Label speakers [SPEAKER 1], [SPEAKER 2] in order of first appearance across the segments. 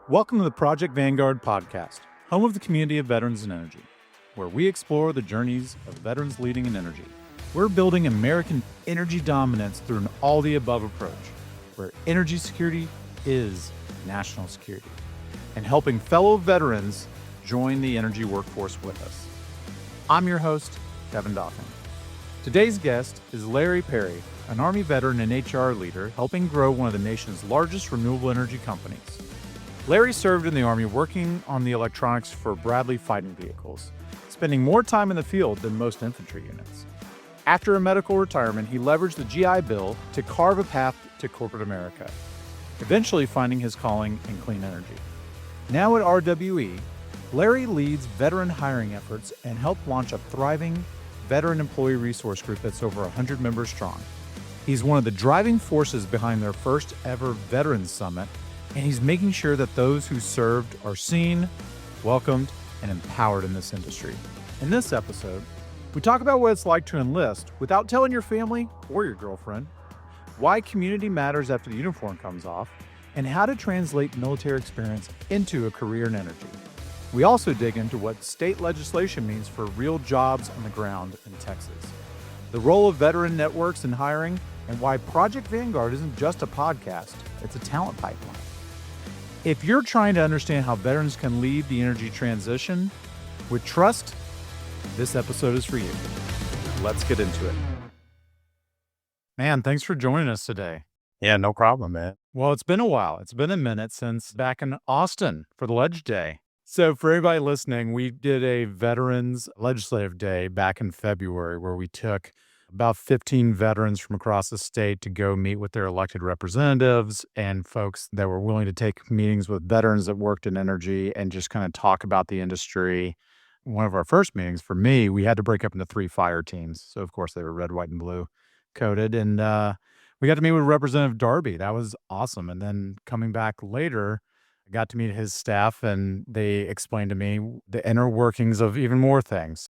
[SPEAKER 1] Welcome to the Project Vanguard podcast, home of the community of veterans in energy, where we explore the journeys of veterans leading in energy. We're building American energy dominance through an all-the-above approach, where energy security is national security, and helping fellow veterans join the energy workforce with us. I'm your host, Kevin Dauphin. Today's guest is Larry Perry, an Army veteran and HR leader helping grow one of the nation's largest renewable energy companies. Larry served in the Army working on the electronics for Bradley fighting vehicles, spending more time in the field than most infantry units. After a medical retirement, he leveraged the GI Bill to carve a path to corporate America, eventually finding his calling in clean energy. Now at RWE, Larry leads veteran hiring efforts and helped launch a thriving veteran employee resource group that's over 100 members strong. He's one of the driving forces behind their first ever Veteran Summit, and he's making sure that those who served are seen, welcomed, and empowered in this industry. In this episode, we talk about what it's like to enlist without telling your family or your girlfriend, why community matters after the uniform comes off, and how to translate military experience into a career in energy. We also dig into what state legislation means for real jobs on the ground in Texas, the role of veteran networks in hiring, and why Project Vanguard isn't just a podcast, it's a talent pipeline. If you're trying to understand how veterans can lead the energy transition with trust, this episode is for you. Let's get into it. Man, thanks for joining us today.
[SPEAKER 2] Yeah, no problem, man.
[SPEAKER 1] Well, it's been a while. It's been a minute since back in Austin for the Ledge Day. So for everybody listening, we did a Veterans Legislative Day back in February where we took about 15 veterans from across the state to go meet with their elected representatives and folks that were willing to take meetings with veterans that worked in energy and just kind of talk about the industry. One of our first meetings for me, we had to break up into 3 fire teams. So of course they were red, white, and blue coded. And we got to meet with Representative Darby. That was awesome. And then coming back later, I got to meet his staff and they explained to me the inner workings of even more things.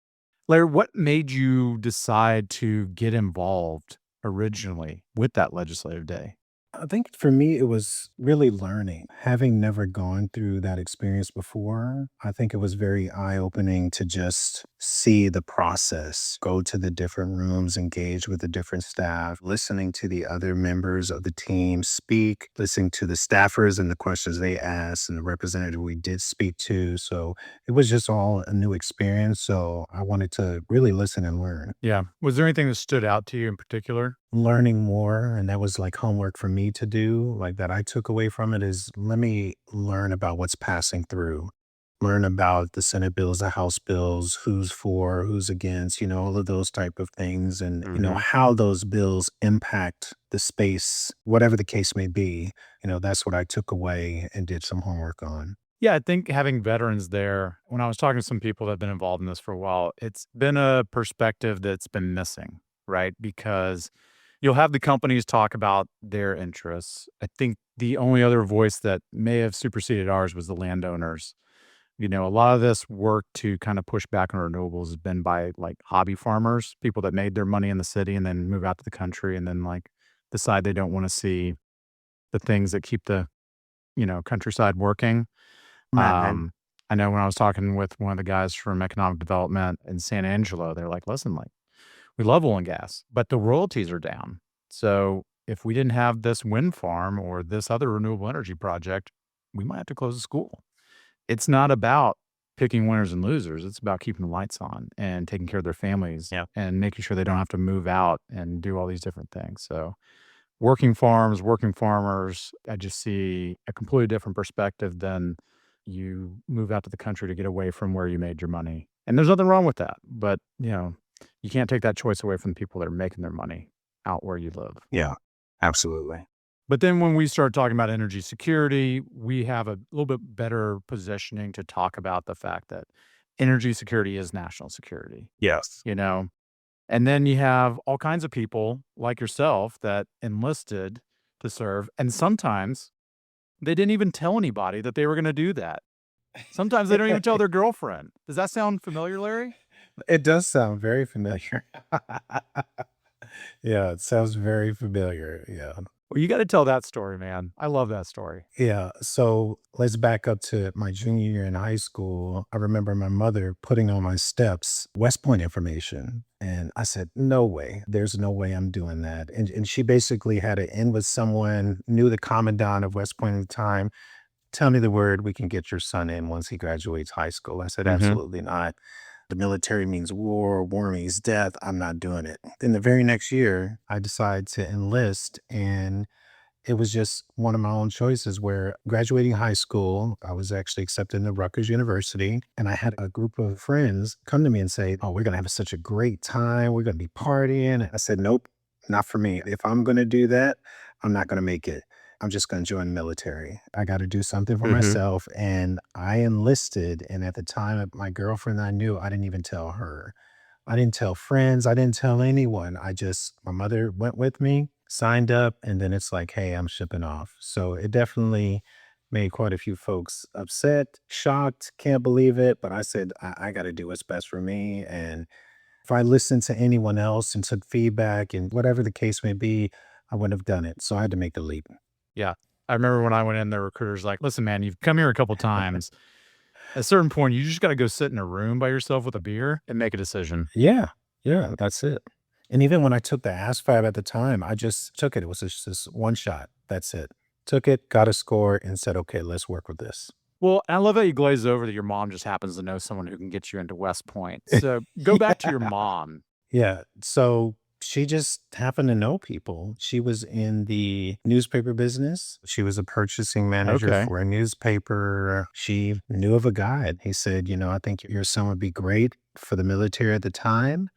[SPEAKER 1] Larry, what made you decide to get involved originally with that legislative day?
[SPEAKER 2] I think for me, it was really learning. Having never gone through that experience before, I think it was very eye opening to just see the process, go to the different rooms, engage with the different staff, listening to the other members of the team speak, listening to the staffers and the questions they asked, and the representative we did speak to. So it was just all a new experience. So I wanted to really listen and learn.
[SPEAKER 1] Yeah. Was there anything that stood out to you in particular?
[SPEAKER 2] Learning more, and that was like homework for me to do, like that I took away from it is let me learn about what's passing through, learn about the Senate bills, the House bills, who's for, who's against, all of those type of things, and how those bills impact the space, whatever the case may be. That's what I took away and did some homework on.
[SPEAKER 1] Yeah, I think having veterans there, when I was talking to some people that have been involved in this for a while, it's been a perspective that's been missing, right? Because you'll have the companies talk about their interests. I think the only other voice that may have superseded ours was the landowners. A lot of this work to kind of push back on renewables has been by like hobby farmers, people that made their money in the city and then move out to the country and then like decide they don't want to see the things that keep the, countryside working.
[SPEAKER 2] Right.
[SPEAKER 1] I know when I was talking with one of the guys from economic development in San Angelo, they're like, listen, like, we love oil and gas, but the royalties are down. So if we didn't have this wind farm or this other renewable energy project, we might have to close the school. It's not about picking winners and losers. It's about keeping the lights on and taking care of their families and making sure they don't have to move out and do all these different things. So working farms, working farmers, I just see a completely different perspective than you move out to the country to get away from where you made your money. And there's nothing wrong with that. But, you can't take that choice away from the people that are making their money out where you live.
[SPEAKER 2] Yeah, absolutely.
[SPEAKER 1] But then when we start talking about energy security, we have a little bit better positioning to talk about the fact that energy security is national security,
[SPEAKER 2] Yes.
[SPEAKER 1] And then you have all kinds of people like yourself that enlisted to serve. And sometimes they didn't even tell anybody that they were going to do that. Sometimes they don't even tell their girlfriend. Does that sound familiar, Larry?
[SPEAKER 2] It does sound very familiar. Yeah, it sounds very familiar. Yeah.
[SPEAKER 1] Well, you got to tell that story, man. I love that story.
[SPEAKER 2] Yeah. So let's back up to my junior year in high school. I remember my mother putting on my steps West Point information. And I said, no way. There's no way I'm doing that. And she basically had to end with someone, knew the commandant of West Point at the time. Tell me the word, we can get your son in once he graduates high school. I said,
[SPEAKER 1] Hmm.
[SPEAKER 2] absolutely not. The military means war means death. I'm not doing it. Then the very next year, I decided to enlist, and it was just one of my own choices where graduating high school, I was actually accepted into Rutgers University. And I had a group of friends come to me and say, oh, we're going to have such a great time. We're going to be partying. I said, nope, not for me. If I'm going to do that, I'm not going to make it. I'm just going to join the military. I got to do something for
[SPEAKER 1] Hmm.
[SPEAKER 2] myself. And I enlisted. And at the time, my girlfriend I knew, I didn't even tell her. I didn't tell friends, I didn't tell anyone. My mother went with me, signed up, and then it's like, "Hey, I'm shipping off." So it definitely made quite a few folks upset, shocked, can't believe it, but I said, "I gotta do what's best for me," and if I listened to anyone else and took feedback and whatever the case may be, I wouldn't have done it. So I had to make the leap.
[SPEAKER 1] Yeah. I remember when I went in, the recruiter's like, listen, man, you've come here a couple times. At a certain point, you just got to go sit in a room by yourself with a beer and make a decision.
[SPEAKER 2] Yeah, yeah, that's it. And even when I took the ASVAB at the time, I just took it. It was just this one shot. That's it. Took it, got a score, and said, "Okay, let's work with this."
[SPEAKER 1] Well, I love that you glaze over that your mom just happens to know someone who can get you into West Point. So go back to your
[SPEAKER 2] Yeah.
[SPEAKER 1] mom.
[SPEAKER 2] Yeah. So she just happened to know people. She was in the newspaper business. She was a purchasing manager
[SPEAKER 1] Okay.
[SPEAKER 2] for a newspaper. She knew of a guy. He said, I think your son would be great for the military at the time.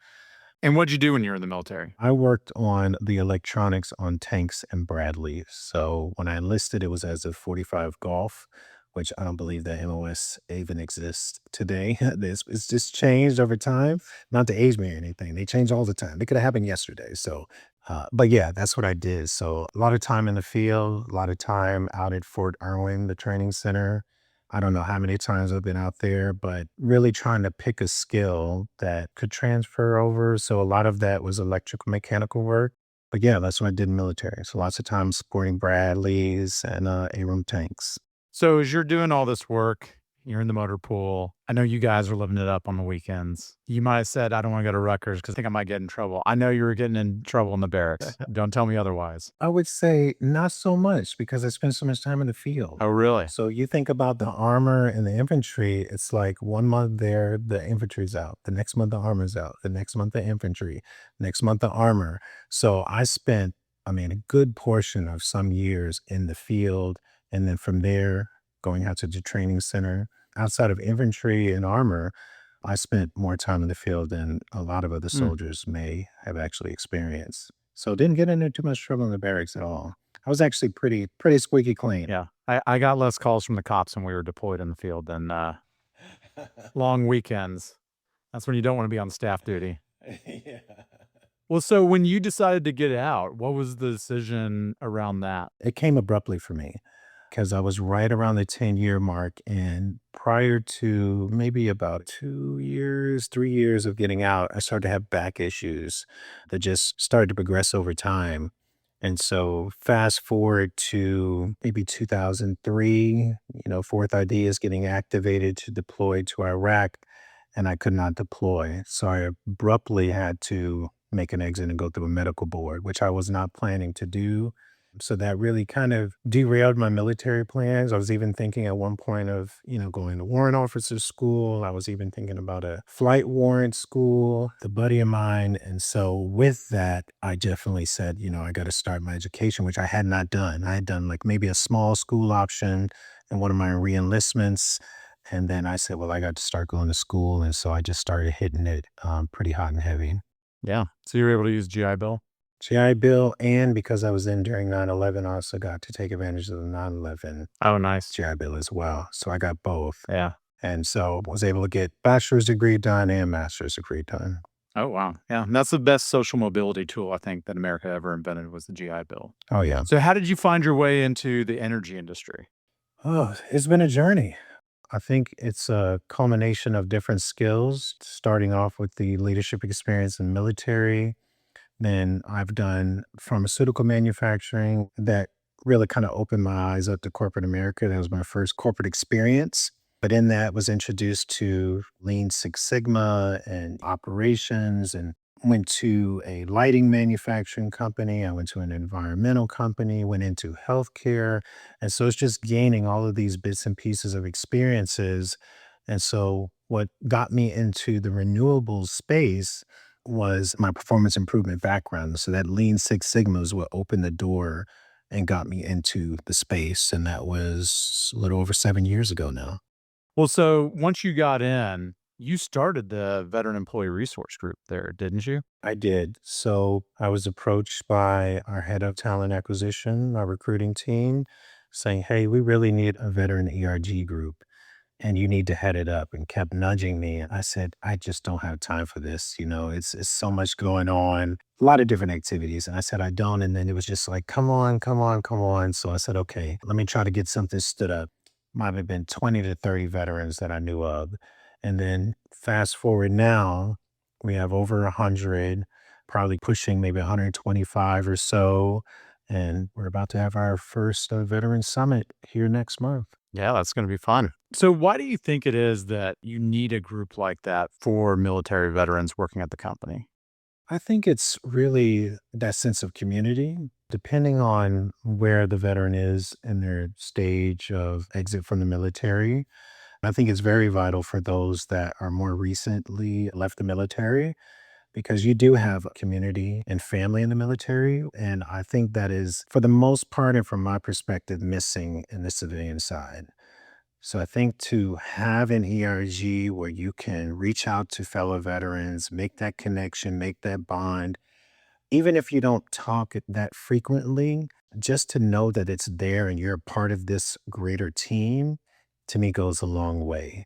[SPEAKER 1] And what'd you do when you were in the military?
[SPEAKER 2] I worked on the electronics on tanks and Bradleys. So when I enlisted, it was as a 45 Golf, which I don't believe that MOS even exists today. It's just changed over time. Not to age me or anything. They change all the time. They could have happened yesterday. But yeah, that's what I did. So a lot of time in the field, a lot of time out at Fort Irwin, the training center. I don't know how many times I've been out there, but really trying to pick a skill that could transfer over. So a lot of that was electrical mechanical work. But yeah, that's what I did in military. So lots of times supporting Bradleys and A-room tanks.
[SPEAKER 1] So as you're doing all this work, you're in the motor pool. I know you guys are living it up on the weekends. You might have said, I don't want to go to Rutgers because I think I might get in trouble. I know you were getting in trouble in the barracks. Don't tell me otherwise.
[SPEAKER 2] I would say not so much because I spent so much time in the field.
[SPEAKER 1] Oh, really?
[SPEAKER 2] So you think about the armor and the infantry, it's like 1 month there, the infantry's out. The next month, the armor's out. The next month, the infantry. Next month, the armor. So I spent, a good portion of some years in the field. And then from there, going out to the training center. Outside of infantry and armor, I spent more time in the field than a lot of other
[SPEAKER 1] Mm,
[SPEAKER 2] soldiers may have actually experienced. So didn't get into too much trouble in the barracks at all. I was actually pretty squeaky clean.
[SPEAKER 1] yeah. I got less calls from the cops when we were deployed in the field than long weekends. That's when you don't want to be on staff duty.
[SPEAKER 2] Yeah.
[SPEAKER 1] Well, so when you decided to get out, what was the decision around that?
[SPEAKER 2] It came abruptly for me because I was right around the 10-year mark. And prior to maybe about 2 years, 3 years of getting out, I started to have back issues that just started to progress over time. And so fast forward to maybe 2003, fourth ID is getting activated to deploy to Iraq, and I could not deploy. So I abruptly had to make an exit and go through a medical board, which I was not planning to do. So that really kind of derailed my military plans. I was even thinking at one point of, going to warrant officer school. I was even thinking about a flight warrant school, the buddy of mine. And so with that, I definitely said, I got to start my education, which I had not done. I had done like maybe a small school option in one of my re-enlistments. And then I said, well, I got to start going to school. And so I just started hitting it pretty hot and heavy.
[SPEAKER 1] Yeah. So you were able to use GI Bill?
[SPEAKER 2] GI Bill, and because I was in during 9/11, I also got to take advantage of the 9/11
[SPEAKER 1] Oh, nice.
[SPEAKER 2] GI Bill as well. So I got both.
[SPEAKER 1] Yeah.
[SPEAKER 2] And so was able to get bachelor's degree done and master's degree done.
[SPEAKER 1] Oh, wow. Yeah. And that's the best social mobility tool I think that America ever invented was the GI Bill.
[SPEAKER 2] Oh, yeah.
[SPEAKER 1] So how did you find your way into the energy industry?
[SPEAKER 2] Oh, it's been a journey. I think it's a culmination of different skills, starting off with the leadership experience in military, Then I've done pharmaceutical manufacturing that really kind of opened my eyes up to corporate America. That was my first corporate experience. But in that was introduced to Lean Six Sigma and operations, and went to a lighting manufacturing company. I went to an environmental company, went into healthcare. And so it's just gaining all of these bits and pieces of experiences. And so what got me into the renewables space was my performance improvement background. So that Lean Six Sigma is what opened the door and got me into the space. And that was a little over 7 years ago now.
[SPEAKER 1] Well, so once you got in, you started the Veteran Employee Resource Group there, didn't you?
[SPEAKER 2] I did. So I was approached by our head of talent acquisition, our recruiting team, saying, "Hey, we really need a veteran ERG group, and you need to head it up," and kept nudging me. And I said, "I just don't have time for this. It's so much going on, a lot of different activities." And I said, "I don't." And then it was just like, "Come on, come on, come on." So I said, "Okay, let me try to get something stood up." Might have been 20 to 30 veterans that I knew of. And then fast forward now, we have over 100, probably pushing maybe 125 or so. And we're about to have our first veteran summit here next month.
[SPEAKER 1] Yeah, that's going to be fun. So, why do you think it is that you need a group like that for military veterans working at the company?
[SPEAKER 2] I think it's really that sense of community, depending on where the veteran is in their stage of exit from the military. I think it's very vital for those that are more recently left the military because you do have a community and family in the military. And I think that is, for the most part, and from my perspective, missing in the civilian side. So I think to have an ERG where you can reach out to fellow veterans, make that connection, make that bond, even if you don't talk it that frequently, just to know that it's there and you're a part of this greater team, to me goes a long way.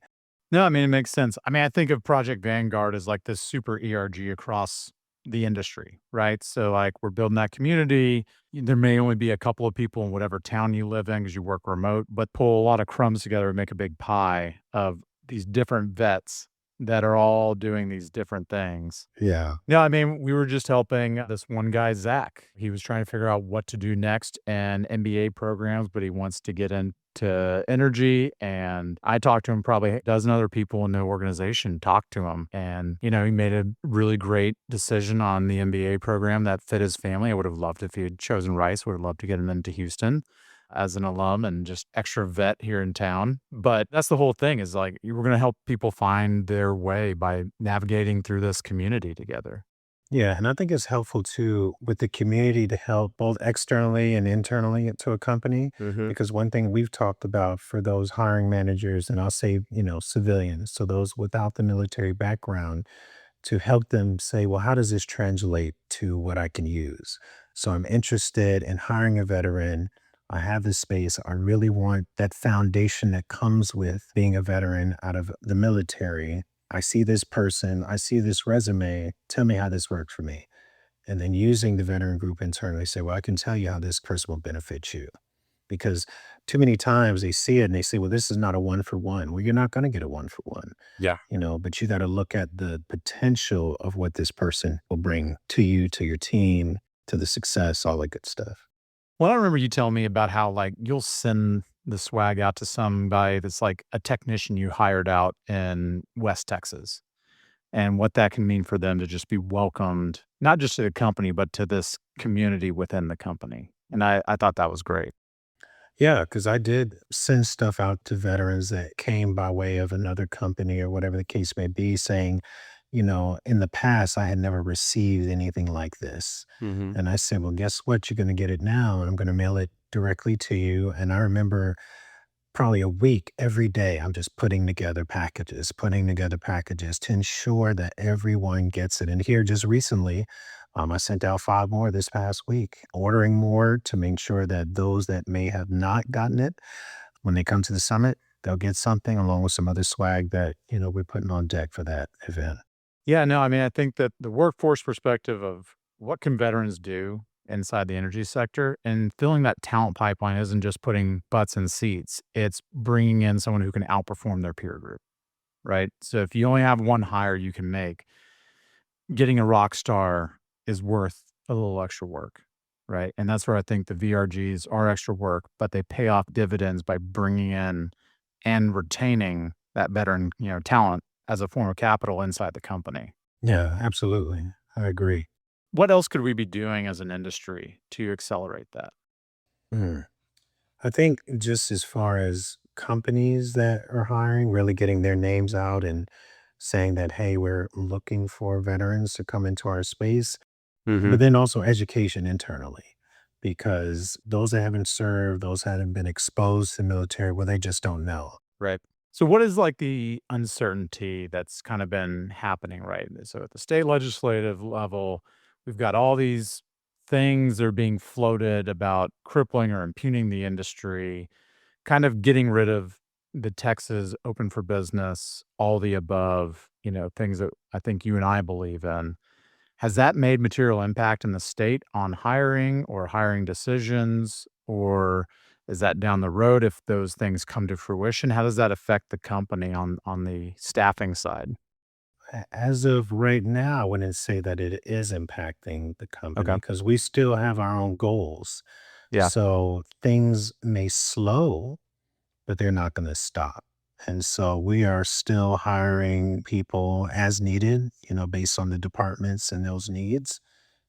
[SPEAKER 1] No, I mean, it makes sense. I mean, I think of Project Vanguard as like this super ERG across the industry, right? So, like, we're building that community. There may only be a couple of people in whatever town you live in because you work remote, but pull a lot of crumbs together and make a big pie of these different vets that are all doing these different things.
[SPEAKER 2] Yeah.
[SPEAKER 1] Yeah, I mean, we were just helping this one guy, Zach. He was trying to figure out what to do next in MBA programs, but he wants to get into energy. And I talked to him, probably a dozen other people in the organization talked to him. And, he made a really great decision on the MBA program that fit his family. I would have loved if he had chosen Rice, would have loved to get him into Houston as an alum and just extra vet here in town. But that's the whole thing, is like, you were going to help people find their way by navigating through this community together.
[SPEAKER 2] Yeah. And I think it's helpful too with the community to help both externally and internally to a company.
[SPEAKER 1] Hmm.
[SPEAKER 2] Because one thing we've talked about for those hiring managers, and I'll say, civilians, so those without the military background, to help them say, well, how does this translate to what I can use? So I'm interested in hiring a veteran. I have this space. I really want that foundation that comes with being a veteran out of the military. I see this person, I see this resume. Tell me how this works for me. And then using the veteran group internally say, well, I can tell you how this person will benefit you. Because too many times they see it and they say, well, this is not a one for one. Well, you're not going to get a one for one,
[SPEAKER 1] Yeah.
[SPEAKER 2] but you got to look at the potential of what this person will bring to you, to your team, to the success, all that good stuff.
[SPEAKER 1] Well, I remember you telling me about how, like, you'll send the swag out to somebody that's like a technician you hired out in West Texas, and what that can mean for them to just be welcomed, not just to the company, but to this community within the company. And I thought that was great.
[SPEAKER 2] Yeah, because I did send stuff out to veterans that came by way of another company or whatever the case may be, saying, in the past, I had never received anything like this.
[SPEAKER 1] Hmm.
[SPEAKER 2] And I said, well, guess what? You're going to get it now. And I'm going to mail it directly to you. And I remember probably a week every day, I'm just putting together packages to ensure that everyone gets it. And here just recently, I sent out 5 more this past week, ordering more to make sure that those that may have not gotten it, when they come to the summit, they'll get something along with some other swag that, we're putting on deck for that event.
[SPEAKER 1] Yeah, no, I mean, I think that the workforce perspective of what can veterans do inside the energy sector, and filling that talent pipeline isn't just putting butts in seats. It's bringing in someone who can outperform their peer group, right? So if you only have one hire you can make, getting a rock star is worth a little extra work, right? And that's where I think the VRGs are extra work, but they pay off dividends by bringing in and retaining that veteran, talent as a form of capital inside the company.
[SPEAKER 2] Yeah, absolutely. I agree.
[SPEAKER 1] What else could we be doing as an industry to accelerate that?
[SPEAKER 2] Mm. I think just as far as companies that are hiring, really getting their names out and saying that, hey, we're looking for veterans to come into our space, but
[SPEAKER 1] Mhm.
[SPEAKER 2] then also education internally, because those that haven't served, those that haven't been exposed to military, well, they just don't know.
[SPEAKER 1] Right. So what is like the uncertainty that's kind of been happening, right? So at the state legislative level, we've got all these things that are being floated about crippling or impugning the industry, kind of getting rid of the Texas open for business, all the above, things that I think you and I believe in. Has that made material impact in the state on hiring or hiring decisions, or is that down the road if those things come to fruition? How does that affect the company on the staffing side?
[SPEAKER 2] As of right now, I wouldn't say that it is impacting the company
[SPEAKER 1] Okay.
[SPEAKER 2] because we still have our own goals.
[SPEAKER 1] Yeah.
[SPEAKER 2] So things may slow, but they're not going to stop. And so we are still hiring people as needed, based on the departments and those needs.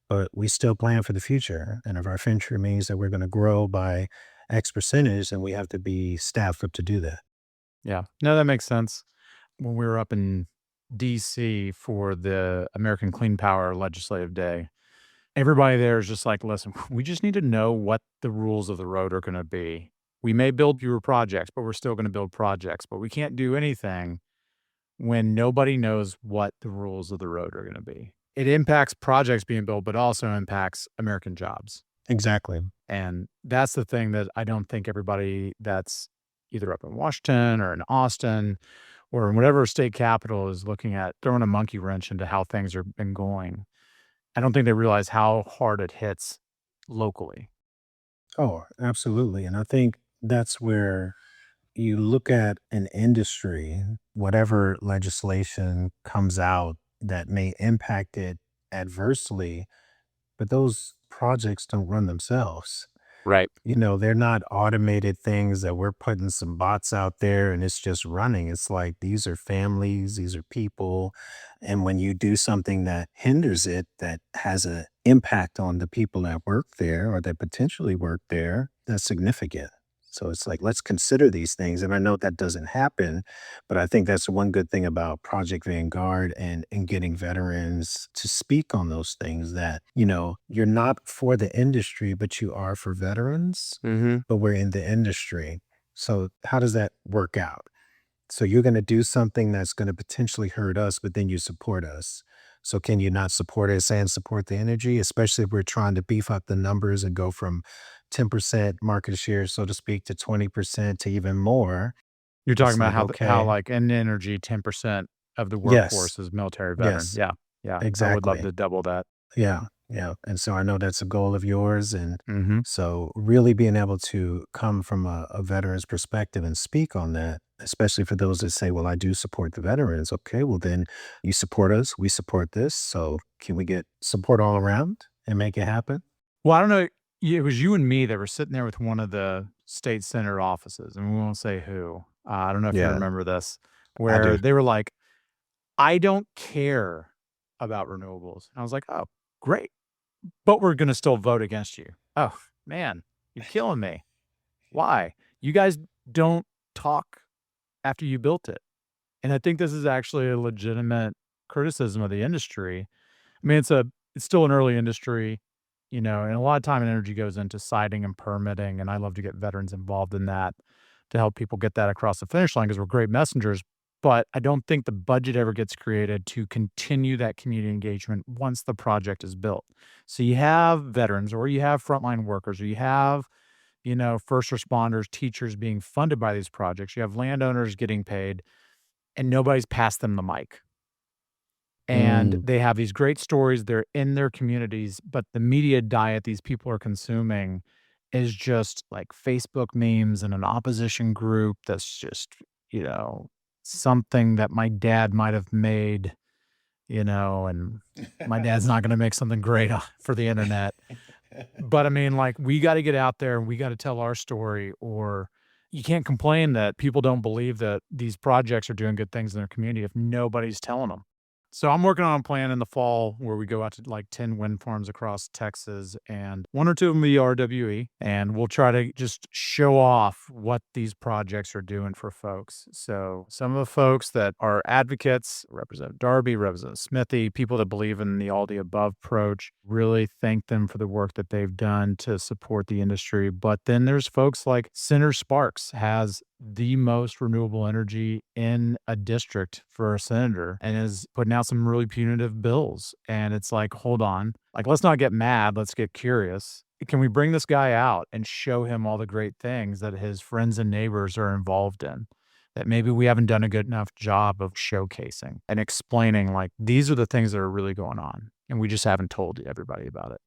[SPEAKER 2] But we still plan for the future. And if our future means that we're going to grow by X percentage, then we have to be staffed up to do that.
[SPEAKER 1] Yeah. No, that makes sense. When we were up in DC for the American Clean Power Legislative Day, everybody there is just like, listen, we just need to know what the rules of the road are going to be. We may build fewer projects, but we're still going to build projects, but we can't do anything when nobody knows what the rules of the road are gonna be. It impacts projects being built, but also impacts American jobs,
[SPEAKER 2] Exactly.
[SPEAKER 1] and that's the thing that I don't think everybody that's either up in Washington or in Austin or in whatever state capital is looking at throwing a monkey wrench into how things are been going. I don't think they realize how hard it hits locally.
[SPEAKER 2] Oh, absolutely. And I think that's where you look at an industry, whatever legislation comes out that may impact it adversely, but those projects don't run themselves.
[SPEAKER 1] Right.
[SPEAKER 2] They're not automated things that we're putting some bots out there and it's just running. It's like these are families, these are people. And when you do something that hinders it, that has an impact on the people that work there or that potentially work there, that's significant. So it's like, let's consider these things. And I know that doesn't happen, but I think that's one good thing about Project Vanguard and getting veterans to speak on those things that, you're not for the industry, but you are for veterans,
[SPEAKER 1] Mhm.
[SPEAKER 2] but we're in the industry. So how does that work out? So you're going to do something that's going to potentially hurt us, but then you support us. So can you not support us and support the energy, especially if we're trying to beef up the numbers and go from 10% market share, so to speak, to 20% to even more?
[SPEAKER 1] You're talking
[SPEAKER 2] It's
[SPEAKER 1] about
[SPEAKER 2] like,
[SPEAKER 1] how,
[SPEAKER 2] okay,
[SPEAKER 1] like, in energy, 10% of the
[SPEAKER 2] yes,
[SPEAKER 1] workforce is military veteran.
[SPEAKER 2] yes,
[SPEAKER 1] Yeah. Yeah. I would love
[SPEAKER 2] exactly.
[SPEAKER 1] to double that.
[SPEAKER 2] Yeah, yeah, and so I know that's a goal of yours, and
[SPEAKER 1] Mhm.
[SPEAKER 2] so really being able to come from a veteran's perspective and speak on that, especially for those that say, "Well, I do support the veterans." Okay, well, then you support us, we support this, so can we get support all around and make it happen?
[SPEAKER 1] Well, I don't know. It was you and me that were sitting there with one of the state senator offices, and we won't say who. I don't know if you
[SPEAKER 2] Yeah,
[SPEAKER 1] remember this,
[SPEAKER 2] I
[SPEAKER 1] where
[SPEAKER 2] do.
[SPEAKER 1] they were like, "I don't care about renewables." And I was like, "Oh, great, but we're gonna still vote against you." Oh, man, you're killing me. Why? You guys don't talk after you built it. And I think this is actually a legitimate criticism of the industry. I mean, it's still an early industry, and a lot of time and energy goes into siting and permitting, and I love to get veterans involved in that to help people get that across the finish line because we're great messengers. But I don't think the budget ever gets created to continue that community engagement once the project is built. So you have veterans or you have frontline workers or you have, first responders, teachers being funded by these projects. You have landowners getting paid and nobody's passed them the mic. And
[SPEAKER 2] Mm,
[SPEAKER 1] they have these great stories, they're in their communities, but the media diet these people are consuming is just like Facebook memes and an opposition group that's just, you know, something that my dad might have made, and my dad's not going to make something great for the internet. But I mean, like, we got to get out there and we got to tell our story, or you can't complain that people don't believe that these projects are doing good things in their community if nobody's telling them. So I'm working on a plan in the fall where we go out to like 10 wind farms across Texas, and one or two of them will be RWE, and we'll try to just show off what these projects are doing for folks. So some of the folks that are advocates, Representative Darby, Representative Smithy, people that believe in the all the above approach, really thank them for the work that they've done to support the industry. But then there's folks like Senator Sparks has the most renewable energy in a district for a senator and is putting out some really punitive bills. And it's like, hold on, like, let's not get mad. Let's get curious. Can we bring this guy out and show him all the great things that his friends and neighbors are involved in that maybe we haven't done a good enough job of showcasing and explaining, like, these are the things that are really going on. And we just haven't told everybody about it.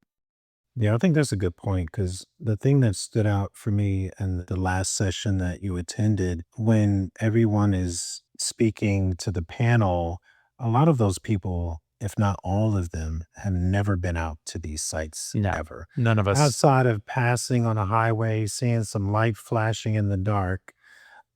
[SPEAKER 2] Yeah, I think that's a good point because the thing that stood out for me in the last session that you attended, when everyone is speaking to the panel, a lot of those people, if not all of them, have never been out to these sites
[SPEAKER 1] No,
[SPEAKER 2] ever.
[SPEAKER 1] none of us.
[SPEAKER 2] Outside of passing on a highway, seeing some light flashing in the dark,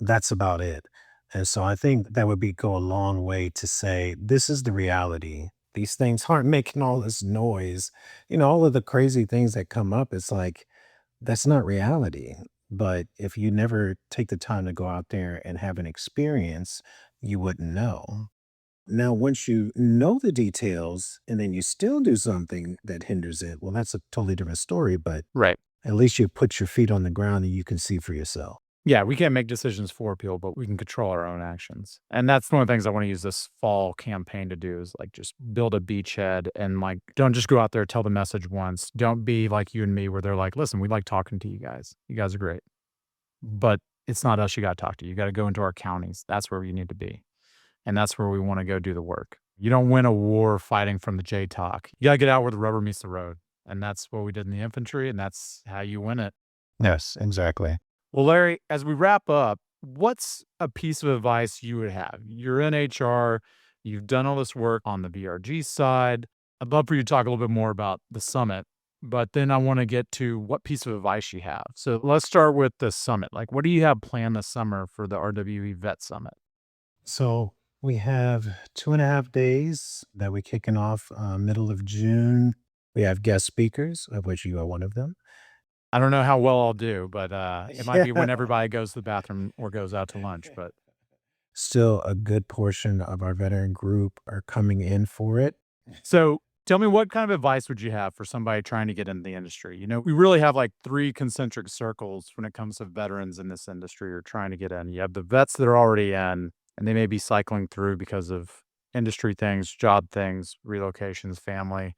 [SPEAKER 2] that's about it. And so I think that would be go a long way to say, this is the reality. These things aren't making all this noise. All of the crazy things that come up, it's like, that's not reality. But if you never take the time to go out there and have an experience, you wouldn't know. Now, once you know the details and then you still do something that hinders it, well, that's a totally different story. But
[SPEAKER 1] Right.
[SPEAKER 2] at least you put your feet on the ground and you can see for yourself.
[SPEAKER 1] Yeah, we can't make decisions for people, but we can control our own actions. And that's one of the things I want to use this fall campaign to do is like just build a beachhead and like don't just go out there, tell the message once. Don't be like you and me where they're like, listen, we like talking to you guys. You guys are great. But it's not us you got to talk to. You got to go into our counties. That's where you need to be. And that's where we want to go do the work. You don't win a war fighting from the J talk. You got to get out where the rubber meets the road. And that's what we did in the infantry. And that's how you win it.
[SPEAKER 2] Yes, exactly.
[SPEAKER 1] Well, Larry, as we wrap up, what's a piece of advice you would have? You're in HR, you've done all this work on the VRG side. I'd love for you to talk a little bit more about the summit, but then I want to get to what piece of advice you have. So let's start with the summit. Like, what do you have planned this summer for the RWE Vet Summit?
[SPEAKER 2] So we have 2.5 days that we're kicking off middle of June. We have guest speakers, of which you are one of them.
[SPEAKER 1] I don't know how well I'll do, but it might be when
[SPEAKER 2] Yeah.
[SPEAKER 1] everybody goes to the bathroom or goes out to lunch. But
[SPEAKER 2] Still, a good portion of our veteran group are coming in for it.
[SPEAKER 1] so tell me, what kind of advice would you have for somebody trying to get into the industry? We really have like three concentric circles when it comes to veterans in this industry or trying to get in. You have the vets that are already in, and they may be cycling through because of industry things, job things, relocations, family.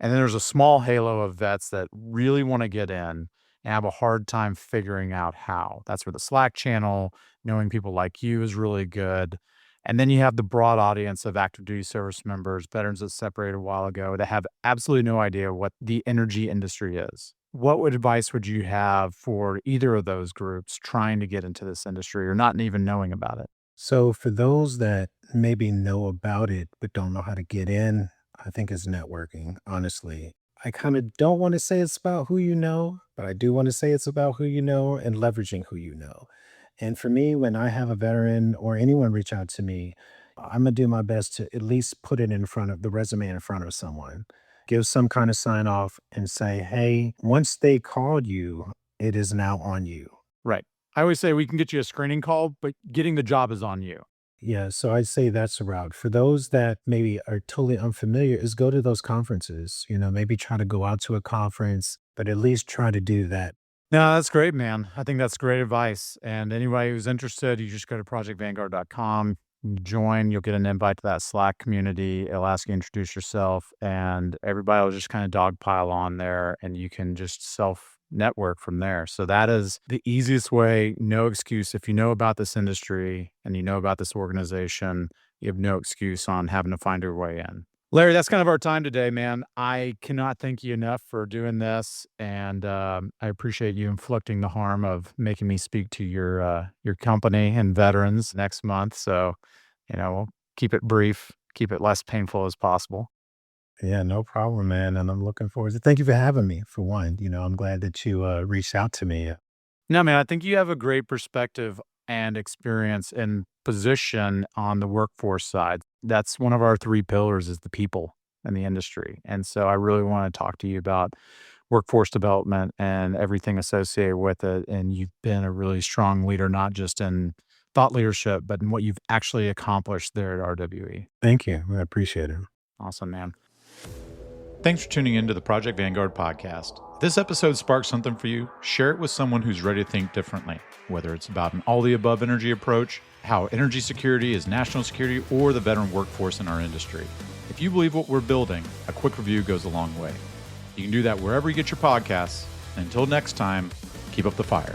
[SPEAKER 1] And then there's a small halo of vets that really want to get in and have a hard time figuring out how. That's where the Slack channel, knowing people like you is really good. And then you have the broad audience of active duty service members, veterans that separated a while ago that have absolutely no idea what the energy industry is. Advice would you have for either of those groups trying to get into this industry or not even knowing about it?
[SPEAKER 2] So, for those that maybe know about it but don't know how to get in, I think it's networking, honestly. I kind of don't want to say it's about who you know, but I do want to say it's about who you know and leveraging who you know. And for me, when I have a veteran or anyone reach out to me, I'm going to do my best to at least put it in front of the resume in front of someone, give some kind of sign off and say, hey, once they called you, it is now on you.
[SPEAKER 1] Right. I always say we can get you a screening call, but getting the job is on you.
[SPEAKER 2] Yeah, so I'd say that's a route. For those that maybe are totally unfamiliar, is go to those conferences, maybe try to go out to a conference, but at least try to do that.
[SPEAKER 1] No, that's great, man. I think that's great advice. And anybody who's interested, you just go to projectvanguard.com, join, you'll get an invite to that Slack community. It'll ask you to introduce yourself, and everybody will just kind of dogpile on there, and you can just self network from there. So that is the easiest way, no excuse. If you know about this industry and you know about this organization, you have no excuse on having to find your way in. Larry, that's kind of our time today, man. I cannot thank you enough for doing this, and I appreciate you inflicting the harm of making me speak to your company and veterans next month. So, we'll keep it brief. keep it less painful as possible.
[SPEAKER 2] Yeah, no problem, man. And I'm looking forward to thank you for having me for one. I'm glad that you reached out to me.
[SPEAKER 1] No, man, I think you have a great perspective and experience and position on the workforce side. That's one of our three pillars is the people and the industry. And so I really want to talk to you about workforce development and everything associated with it. And you've been a really strong leader, not just in thought leadership, but in what you've actually accomplished there at RWE.
[SPEAKER 2] Thank you. I appreciate it.
[SPEAKER 1] Awesome, man. Thanks for tuning in to the Project Vanguard podcast. If this episode sparked something for you, share it with someone who's ready to think differently, whether it's about an all-the-above energy approach, how energy security is national security, or the veteran workforce in our industry. If you believe what we're building, a quick review goes a long way. You can do that wherever you get your podcasts. And until next time, keep up the fire.